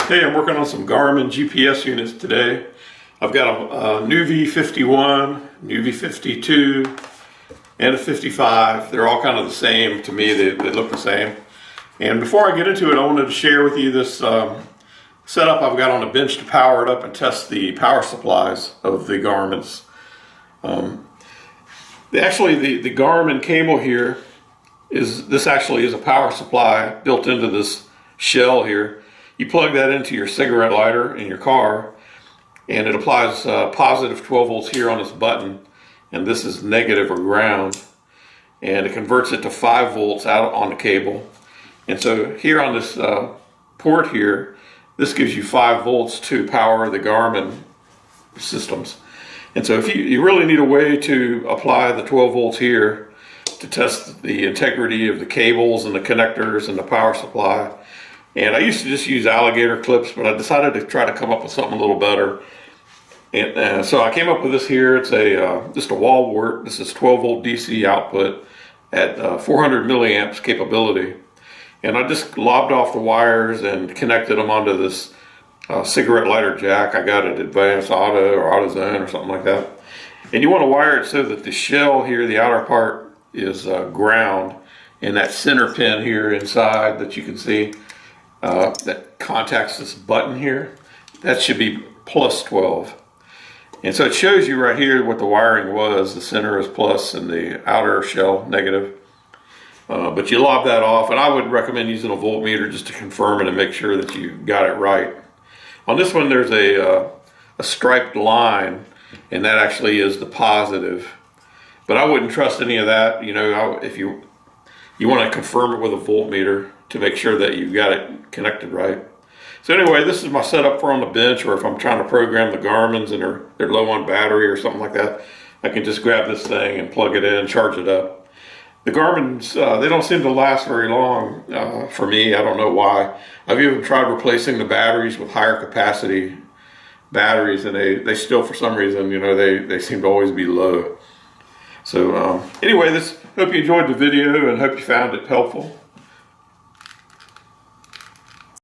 Hey, I'm working on some Garmin GPS units today. I've got a new V51, new V52, and a 55. They're all kind of the same to me. They look the same. And before I get into it, I wanted to share with you this setup I've got on a bench to power it up and test the power supplies of the Garmin's. The Garmin cable here this actually is a power supply built into this shell here. You plug that into your cigarette lighter in your car, and it applies positive 12 volts here on this button, and this is negative or ground, and it converts it to 5 volts out on the cable. And so here on this port here, this gives you 5 volts to power the Garmin systems. And so if you really need a way to apply the 12 volts here to test the integrity of the cables and the connectors and the power supply. And I used to just use alligator clips, but I decided to try to come up with something a little better. And so I came up with this here. It's just a wall wart. This is 12 volt DC output at 400 milliamps capability. And I just lobbed off the wires and connected them onto this cigarette lighter jack. I got it Advanced Auto or AutoZone or something like that. And you want to wire it so that the shell here, the outer part, is ground. And that center pin here inside that you can see that contacts this button here, that should be plus 12. And so it shows you right here what the wiring was. The center is plus and the outer shell negative. But you lob that off, and I would recommend using a voltmeter just to confirm it and make sure that you got it right. On this one, there's a striped line, and that actually is the positive. But I wouldn't trust any of that. You know, if you want to confirm it with a voltmeter to make sure that you've got it connected right. So anyway, this is my setup for on the bench, or if I'm trying to program the Garmin's and they're low on battery or something like that, I can just grab this thing and plug it in, charge it up. The Garmin's, they don't seem to last very long for me. I don't know why. I've even tried replacing the batteries with higher capacity batteries, and they still, for some reason, you know, they seem to always be low. So anyway, hope you enjoyed the video and hope you found it helpful.